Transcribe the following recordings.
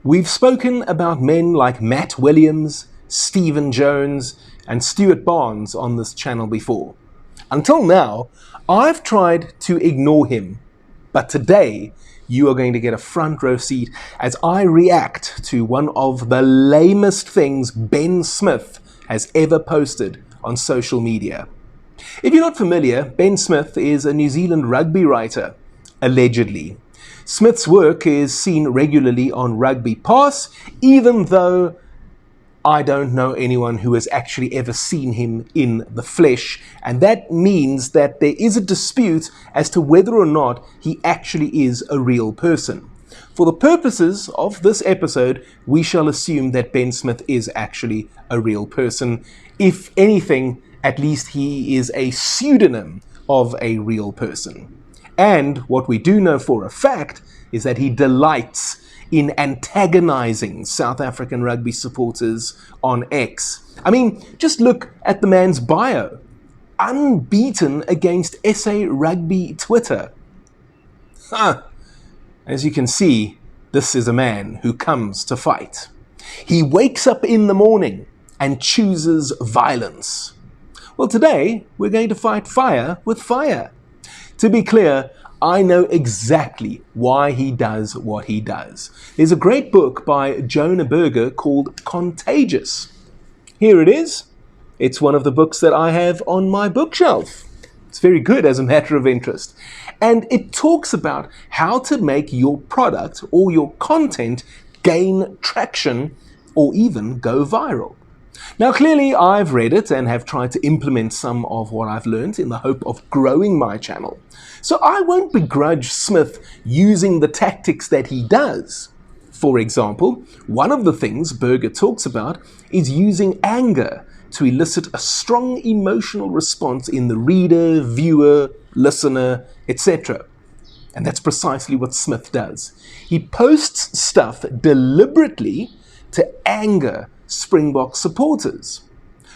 We've spoken about men like Matt Williams, Stephen Jones, and Stuart Barnes on this channel before. Until now, I've tried to ignore him, but today you are going to get a front row seat as I react to one of the lamest things Ben Smith has ever posted on social media. If you're not familiar, Ben Smith is a New Zealand rugby writer, allegedly. Smith's work is seen regularly on Rugby Pass, even though I don't know anyone who has actually ever seen him in the flesh, and that means that there is a dispute as to whether or not he actually is a real person. For the purposes of this episode, we shall assume that Ben Smith is actually a real person. If anything, at least he is a pseudonym of a real person. And what we do know for a fact is that he delights in antagonizing South African rugby supporters on X. I mean, just look at the man's bio. Unbeaten against SA Rugby Twitter. As you can see, this is a man who comes to fight. He wakes up in the morning and chooses violence. Well, today we're going to fight fire with fire. To be clear, I know exactly why he does what he does. There's a great book by Jonah Berger called Contagious. Here it is. It's one of the books that I have on my bookshelf. It's very good as a matter of interest. And it talks about how to make your product or your content gain traction or even go viral. Now, clearly, I've read it and have tried to implement some of what I've learned in the hope of growing my channel. So I won't begrudge Smith using the tactics that he does. For example, one of the things Berger talks about is using anger to elicit a strong emotional response in the reader, viewer, listener, etc. And that's precisely what Smith does. He posts stuff deliberately to anger Springbok supporters.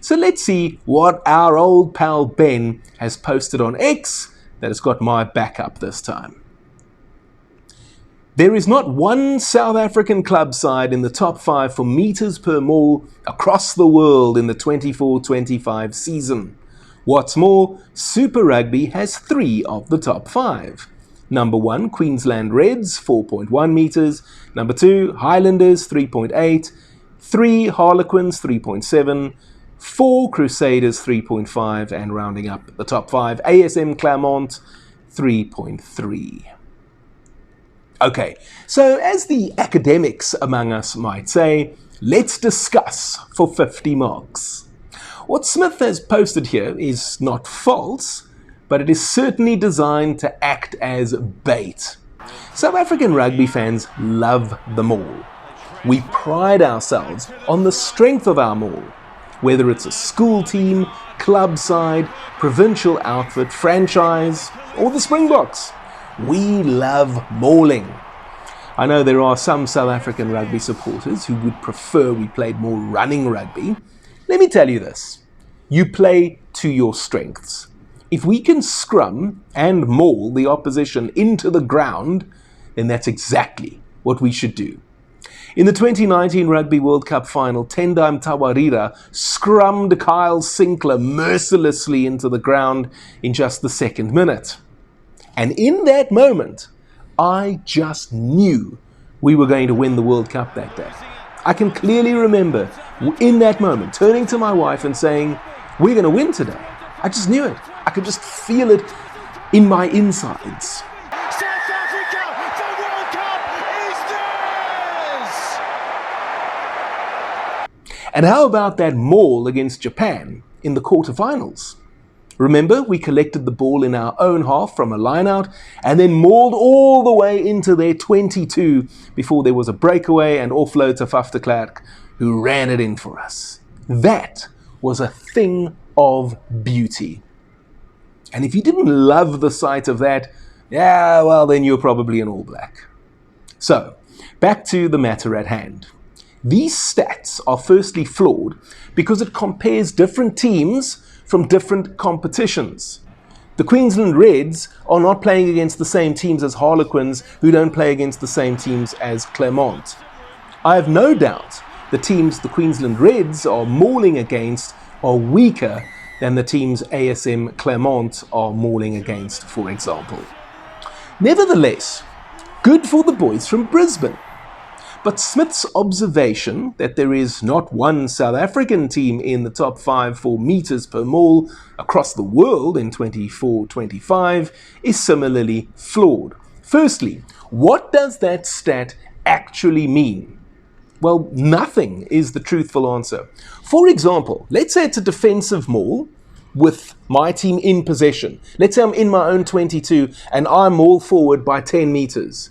So let's see what our old pal Ben has posted on X that has got my backup this time. There is not one South African club side in the top 5 for meters per maul across the world in the 24-25 season. What's more, Super Rugby has 3 of the top 5. Number 1, Queensland Reds, 4.1 meters. Number 2, Highlanders, 3.8. 3, Harlequins, 3.7. 4, Crusaders, 3.5. And rounding up the top 5, ASM Claremont, 3.3. Okay, so as the academics among us might say, let's discuss for 50 marks. What Smith has posted here is not false, but it is certainly designed to act as bait. South African rugby fans love the maul. We pride ourselves on the strength of our maul, whether it's a school team, club side, provincial outfit, franchise, or the Springboks. We love mauling. I know there are some South African rugby supporters who would prefer we played more running rugby. Let me tell you this. You play to your strengths. If we can scrum and maul the opposition into the ground, then that's exactly what we should do. In the 2019 Rugby World Cup final, Tendai Mtawarira scrummed Kyle Sinclair mercilessly into the ground in just the second minute. And in that moment, I just knew we were going to win the World Cup that day. I can clearly remember in that moment turning to my wife and saying, "We're going to win today." I just knew it. I could just feel it in my insides. South Africa, the World Cup is theirs! And how about that maul against Japan in the quarterfinals? Remember, we collected the ball in our own half from a line-out and then mauled all the way into their 22 before there was a breakaway and offload to Faf de Klerk, who ran it in for us. That was a thing of beauty. And if you didn't love the sight of that, yeah, well, then you're probably an All Black. So, back to the matter at hand. These stats are firstly flawed because it compares different teams from different competitions. The Queensland Reds are not playing against the same teams as Harlequins, who don't play against the same teams as Claremont. I have no doubt the teams the Queensland Reds are mauling against are weaker than the teams ASM Clermont are mauling against, for example. Nevertheless, good for the boys from Brisbane. But Smith's observation that there is not one South African team in the top 5 for metres per maul across the world in 24-25 is similarly flawed. Firstly, what does that stat actually mean? Well, nothing is the truthful answer. For example, let's say it's a defensive maul with my team in possession. Let's say I'm in my own 22 and I maul forward by 10 metres.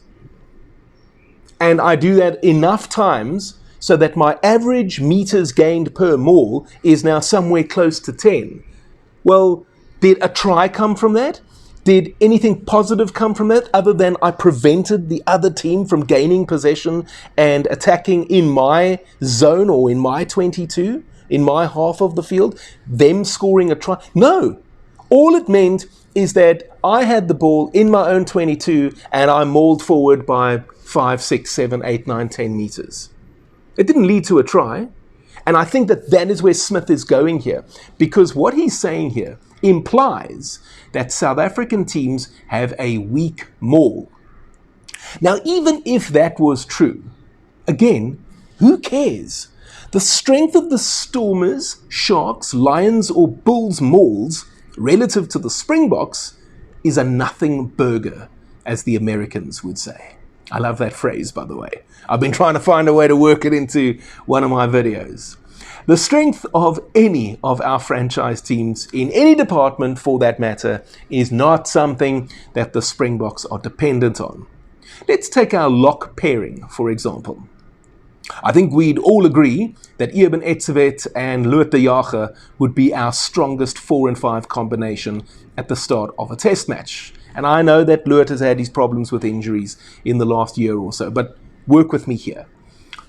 And I do that enough times so that my average meters gained per maul is now somewhere close to 10. Well, did a try come from that? Did anything positive come from that other than I prevented the other team from gaining possession and attacking in my zone or in my 22, in my half of the field, them scoring a try? No. All it meant is that I had the ball in my own 22 and I mauled forward by 5, 6, 7, 8, 9, 10 meters. It didn't lead to a try. And I think that that is where Smith is going here, because what he's saying here implies that South African teams have a weak maul. Now, even if that was true, again, who cares? The strength of the Stormers, Sharks, Lions, or Bulls mauls relative to the Springboks is a nothing burger, as the Americans would say. I love that phrase, by the way. I've been trying to find a way to work it into one of my videos. The strength of any of our franchise teams in any department, for that matter, is not something that the Springboks are dependent on. Let's take our lock pairing, for example. I think we'd all agree that Eben Etzebeth and Loot de Jager would be our strongest 4 and 5 combination at the start of a test match. And I know that Loot has had his problems with injuries in the last year or so, but work with me here.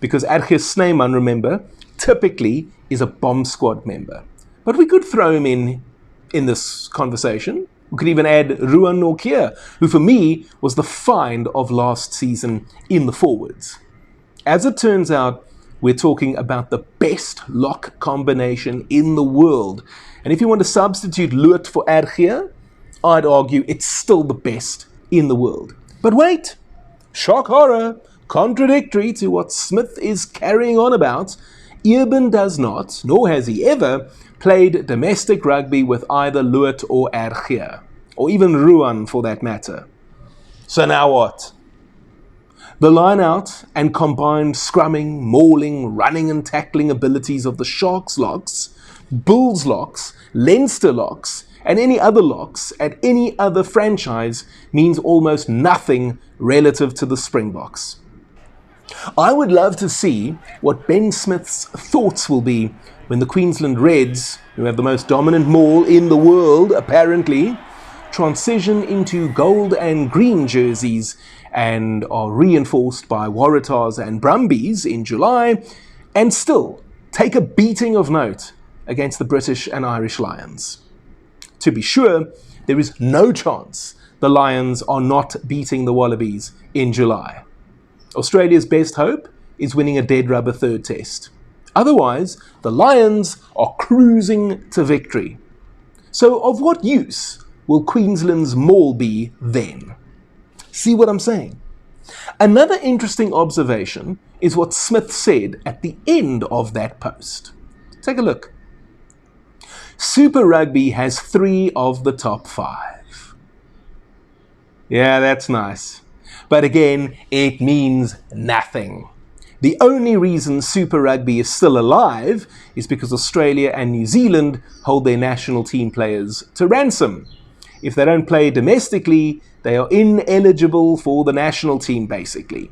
Because Adgis Snyman, remember, typically is a bomb squad member. But we could throw him in this conversation. We could even add Ruan Nortje, who for me was the find of last season in the forwards. As it turns out, we're talking about the best lock combination in the world. And if you want to substitute Loot for Adgis, I'd argue it's still the best in the world. But wait, shock horror, contradictory to what Smith is carrying on about, Eben does not, nor has he ever, played domestic rugby with either Loot or Adgis, or even Ruan for that matter. So now what? The line-out and combined scrumming, mauling, running and tackling abilities of the Sharks locks, Bulls locks, Leinster locks, and any other locks at any other franchise means almost nothing relative to the Springboks. I would love to see what Ben Smith's thoughts will be when the Queensland Reds, who have the most dominant maul in the world apparently, transition into gold and green jerseys and are reinforced by Waratahs and Brumbies in July, and still take a beating of note against the British and Irish Lions. To be sure, there is no chance the Lions are not beating the Wallabies in July. Australia's best hope is winning a dead rubber third test. Otherwise, the Lions are cruising to victory. So of what use will Queensland's maul be then? See what I'm saying? Another interesting observation is what Smith said at the end of that post. Take a look. Super Rugby has 3 of the top 5. Yeah, that's nice. But again, it means nothing. The only reason Super Rugby is still alive is because Australia and New Zealand hold their national team players to ransom. If they don't play domestically, they are ineligible for the national team, basically.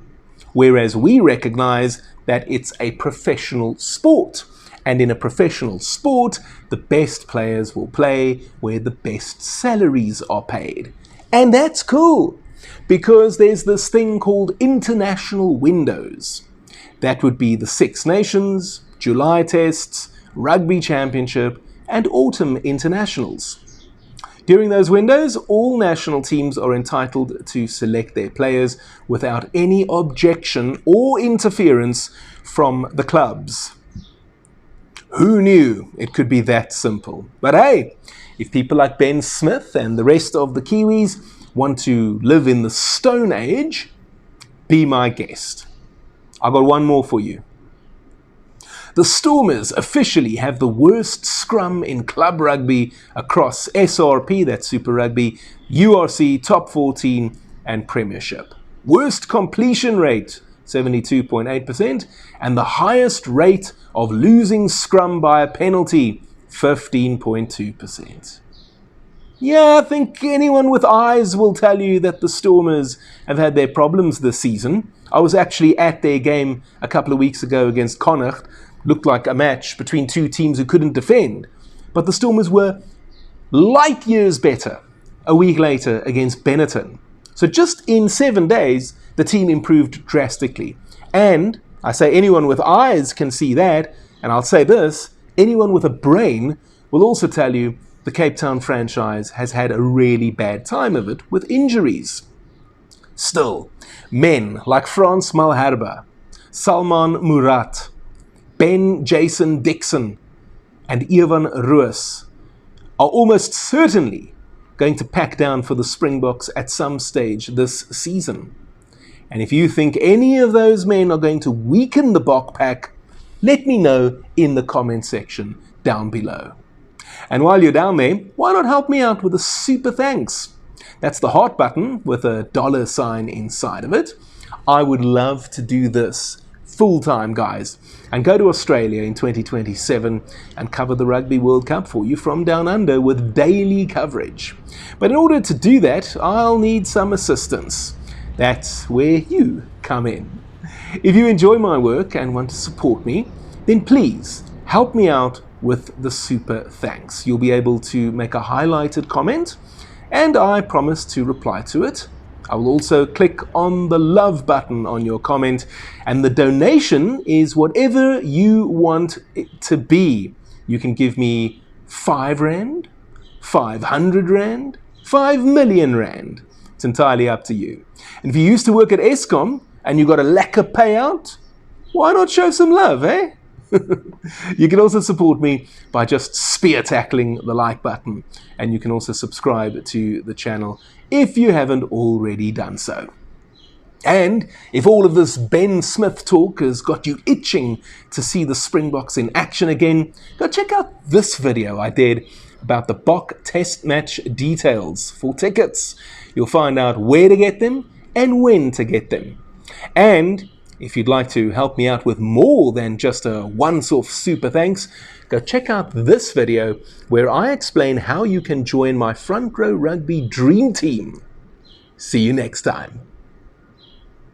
Whereas we recognize that it's a professional sport. And in a professional sport, the best players will play where the best salaries are paid. And that's cool, because there's this thing called international windows. That would be the Six Nations, July tests, Rugby Championship, and Autumn Internationals. During those windows, all national teams are entitled to select their players without any objection or interference from the clubs. Who knew it could be that simple? But hey, if people like Ben Smith and the rest of the Kiwis want to live in the Stone Age, be my guest. I got one more for you. The Stormers officially have the worst scrum in club rugby across SRP, that's Super Rugby, URC, Top 14 and Premiership. Worst completion rate, 72.8%, and the highest rate of losing scrum by a penalty, 15.2%. Yeah, I think anyone with eyes will tell you that the Stormers have had their problems this season. I was actually at their game a couple of weeks ago against Connacht. Looked like a match between two teams who couldn't defend. But the Stormers were light years better a week later against Benetton. So just in 7 days, the team improved drastically. And I say anyone with eyes can see that, and I'll say this, anyone with a brain will also tell you the Cape Town franchise has had a really bad time of it with injuries. Still, men like Frans Malherbe, Salman Murat, Ben Jason Dixon, and Evan Roos are almost certainly going to pack down for the Springboks at some stage this season. And if you think any of those men are going to weaken the Bok pack, let me know in the comment section down below. And while you're down there, why not help me out with a super thanks? That's the heart button with a $sign inside of it. I would love to do this full-time, guys, and go to Australia in 2027 and cover the Rugby World Cup for you from down under with daily coverage. But in order to do that, I'll need some assistance. That's where you come in. If you enjoy my work and want to support me, then please help me out with the super thanks. You'll be able to make a highlighted comment, and I promise to reply to it. I will also click on the love button on your comment, and the donation is whatever you want it to be. You can give me 5 Rand, 500 Rand, 5 million Rand. It's entirely up to you. And if you used to work at Eskom and you got a lekker payout, why not show some love, eh? You can also support me by just spear tackling the like button, and you can also subscribe to the channel if you haven't already done so. And if all of this Ben Smith talk has got you itching to see the Springboks in action again, go check out this video I did about the Bok test match details. For tickets, you'll find out where to get them and when to get them. And if you'd like to help me out with more than just a once-off super thanks, go check out this video where I explain how you can join my Front Row Rugby Dream Team. See you next time.